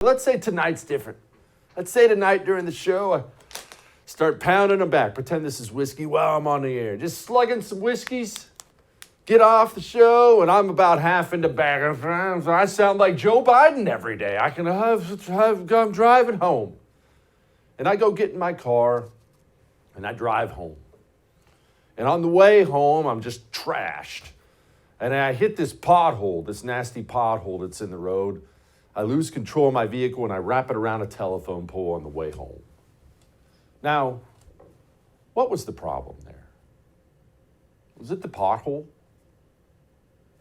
Let's say tonight's different. Let's say tonight during the show, I start pounding them back. Pretend this is whiskey while I'm on the air. Just slugging some whiskeys. Get off the show, and I'm about half into back. I sound like Joe Biden every day. I'm driving home. And I go get in my car, and I drive home. And on the way home, I'm just trashed. And I hit this pothole, this nasty pothole that's in the road. I lose control of my vehicle, and I wrap it around a telephone pole on the way home. Now, what was the problem there? Was it the pothole?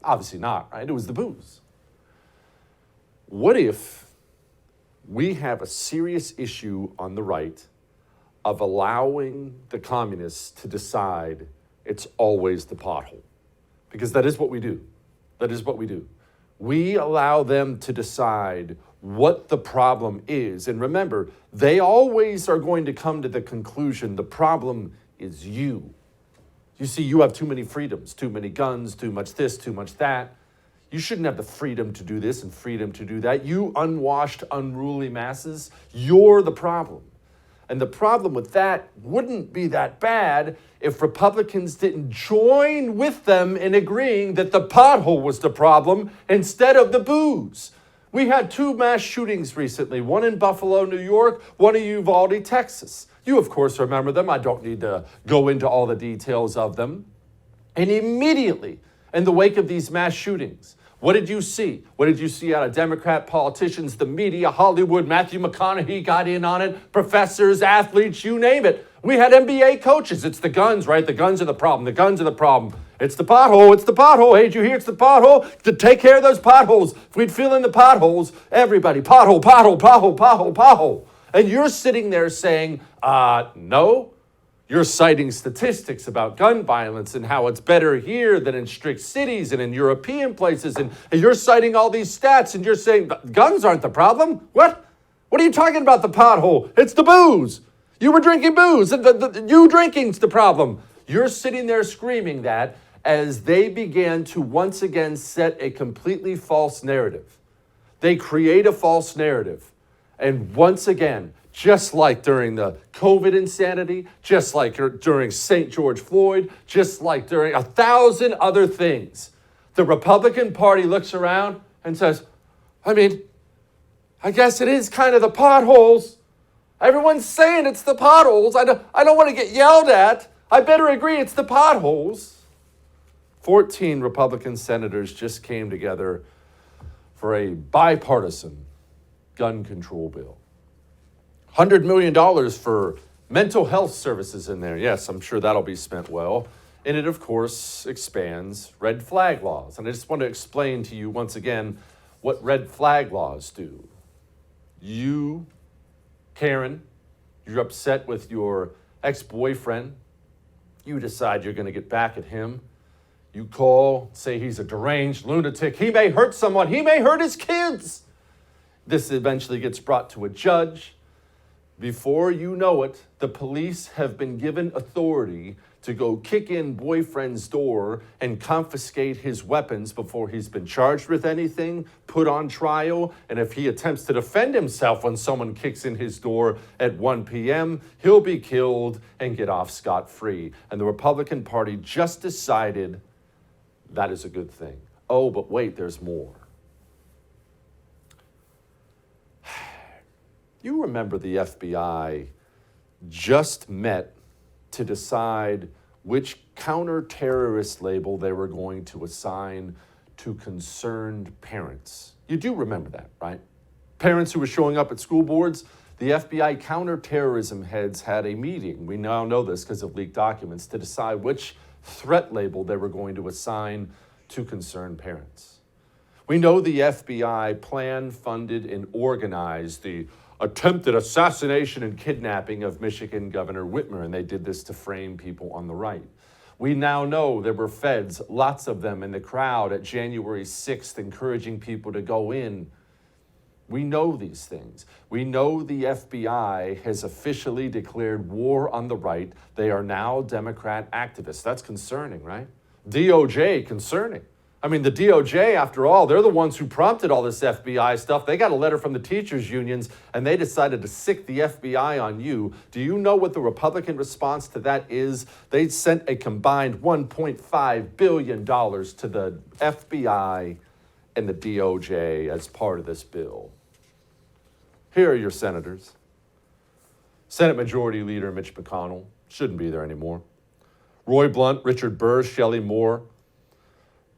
Obviously not, right? It was the booze. What if we have a serious issue on the right of allowing the communists to decide it's always the pothole? Because that is what we do. That is what we do. We allow them to decide what the problem is. And remember, they always are going to come to the conclusion the problem is you. You see, you have too many freedoms, too many guns, too much this, too much that. You shouldn't have the freedom to do this and freedom to do that. You unwashed, unruly masses, you're the problem. And the problem with that wouldn't be that bad if Republicans didn't join with them in agreeing that the pothole was the problem instead of the booze. We had 2 mass shootings recently, one in Buffalo, New York, one in Uvalde, Texas. You, of course, remember them. I don't need to go into all the details of them. And immediately, in the wake of these mass shootings, what did you see? What did you see out of Democrat politicians, the media, Hollywood? Matthew McConaughey got in on it, professors, athletes, you name it. We had NBA coaches. It's the guns, right? The guns are the problem. The guns are the problem. It's the pothole. It's the pothole. Hey, did you hear it's the pothole? To take care of those potholes. If we'd fill in the potholes, everybody, pothole, pothole, pothole, pothole, pothole. And you're sitting there saying, no. You're citing statistics about gun violence and how it's better here than in strict cities and in European places. And you're citing all these stats and you're saying guns aren't the problem. What? What are you talking about, the pothole? It's the booze. You were drinking booze. You drinking's the problem. You're sitting there screaming that as they began to once again set a completely false narrative. They create a false narrative. And once again, just like during the COVID insanity, just like during St. George Floyd, just like during 1,000 other things, the Republican Party looks around and says, I guess it is kind of the potholes. Everyone's saying it's the potholes. I don't want to get yelled at. I better agree it's the potholes. 14 Republican senators just came together for a bipartisan gun control bill. $100 million for mental health services in there. Yes, I'm sure that'll be spent well. And it, of course, expands red flag laws. And I just want to explain to you once again what red flag laws do. You, Karen, you're upset with your ex-boyfriend. You decide you're going to get back at him. You call, say he's a deranged lunatic. He may hurt someone. He may hurt his kids. This eventually gets brought to a judge. Before you know it, the police have been given authority to go kick in boyfriend's door and confiscate his weapons before he's been charged with anything, put on trial. And if he attempts to defend himself when someone kicks in his door at 1 p.m., he'll be killed and get off scot-free. And the Republican Party just decided that is a good thing. Oh, but wait, there's more. You remember the FBI just met to decide which counter-terrorist label they were going to assign to concerned parents. You do remember that, right? Parents who were showing up at school boards, the FBI counterterrorism heads had a meeting, we now know this because of leaked documents, to decide which threat label they were going to assign to concerned parents. We know the FBI planned, funded, and organized the attempted assassination and kidnapping of Michigan Governor Whitmer, and they did this to frame people on the right. We now know there were feds, lots of them in the crowd at January 6th, encouraging people to go in. We know these things. We know the FBI has officially declared war on the right. They are now Democrat activists. That's concerning, right? DOJ, concerning. I mean, the DOJ, after all, they're the ones who prompted all this FBI stuff. They got a letter from the teachers' unions, and they decided to sick the FBI on you. Do you know what the Republican response to that is? They sent a combined $1.5 billion to the FBI and the DOJ as part of this bill. Here are your senators. Senate Majority Leader Mitch McConnell shouldn't be there anymore. Roy Blunt, Richard Burr, Shelley Moore,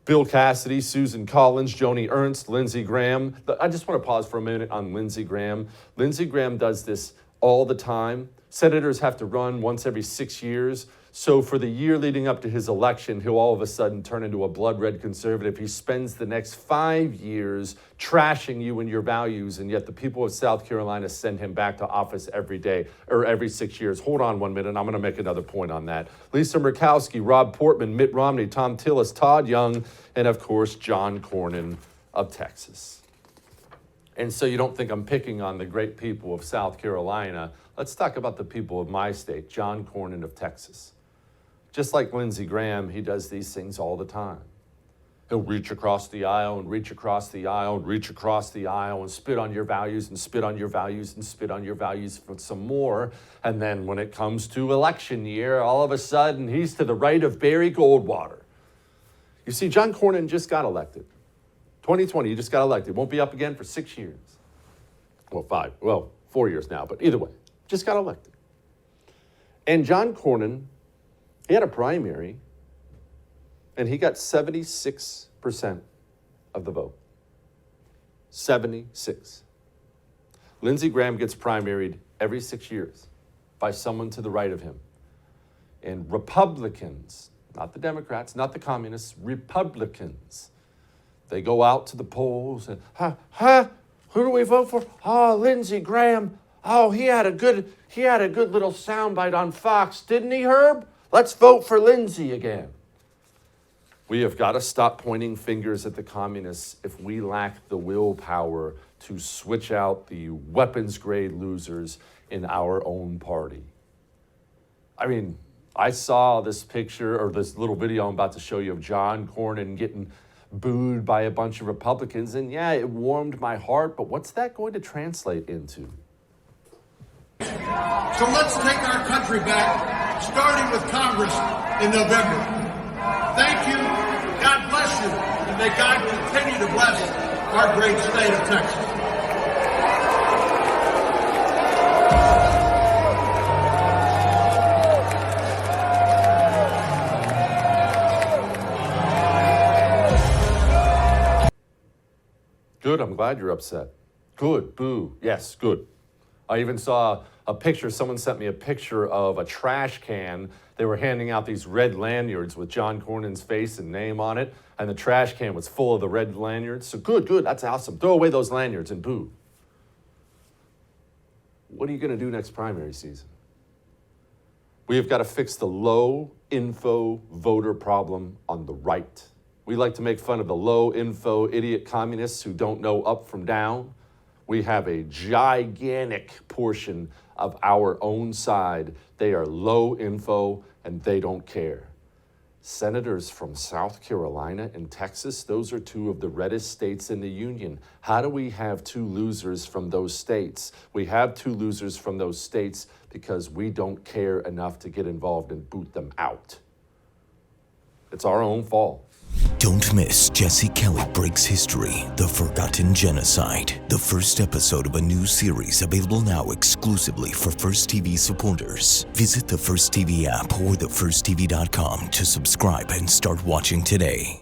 Bill Cassidy, Susan Collins, Joni Ernst, Lindsey Graham. I just want to pause for a minute on Lindsey Graham. Lindsey Graham does this all the time. Senators have to run once every 6 years. So for the year leading up to his election, he'll all of a sudden turn into a blood red conservative. He spends the next 5 years trashing you and your values, and yet the people of South Carolina send him back to office every day or every 6 years. Hold on 1 minute. I'm going to make another point on that. Lisa Murkowski, Rob Portman, Mitt Romney, Tom Tillis, Todd Young, and of course, John Cornyn of Texas. And so you don't think I'm picking on the great people of South Carolina. Let's talk about the people of my state, John Cornyn of Texas. Just like Lindsey Graham, he does these things all the time. He'll reach across the aisle and reach across the aisle and reach across the aisle and spit on your values and spit on your values and spit on your values for some more. And then when it comes to election year, all of a sudden he's to the right of Barry Goldwater. You see, John Cornyn just got elected. 2020, he just got elected. Won't be up again for 6 years. Well, 4 years now, but either way, just got elected. And John Cornyn, he had a primary, and he got 76% of the vote. 76. Lindsey Graham gets primaried every 6 years by someone to the right of him. And Republicans, not the Democrats, not the communists, Republicans, they go out to the polls and, who do we vote for? Oh, Lindsey Graham. Oh, he had a good little soundbite on Fox, didn't he, Herb? Let's vote for Lindsey again. We have got to stop pointing fingers at the communists if we lack the willpower to switch out the weapons-grade losers in our own party. I mean, I saw this picture or this little video I'm about to show you of John Cornyn getting booed by a bunch of Republicans, and yeah, it warmed my heart, but what's that going to translate into? So let's take our country back, starting with Congress in November. Thank you, God bless you, and may God continue to bless our great state of Texas. Good, I'm glad you're upset. Good, boo, yes, good. I even saw a picture, someone sent me a picture of a trash can. They were handing out these red lanyards with John Cornyn's face and name on it, and the trash can was full of the red lanyards. So good, that's awesome. Throw away those lanyards and boo. What are you going to do next primary season? We have got to fix the low info voter problem on the right. We like to make fun of the low info idiot communists who don't know up from down. We have a gigantic portion of our own side. They are low info and they don't care. Senators from South Carolina and Texas, those are two of the reddest states in the union. How do we have two losers from those states? We have two losers from those states because we don't care enough to get involved and boot them out. It's our own fault. Don't miss Jesse Kelly Breaks History, The Forgotten Genocide, the first episode of a new series available now exclusively for First TV supporters. Visit the First TV app or thefirsttv.com to subscribe and start watching today.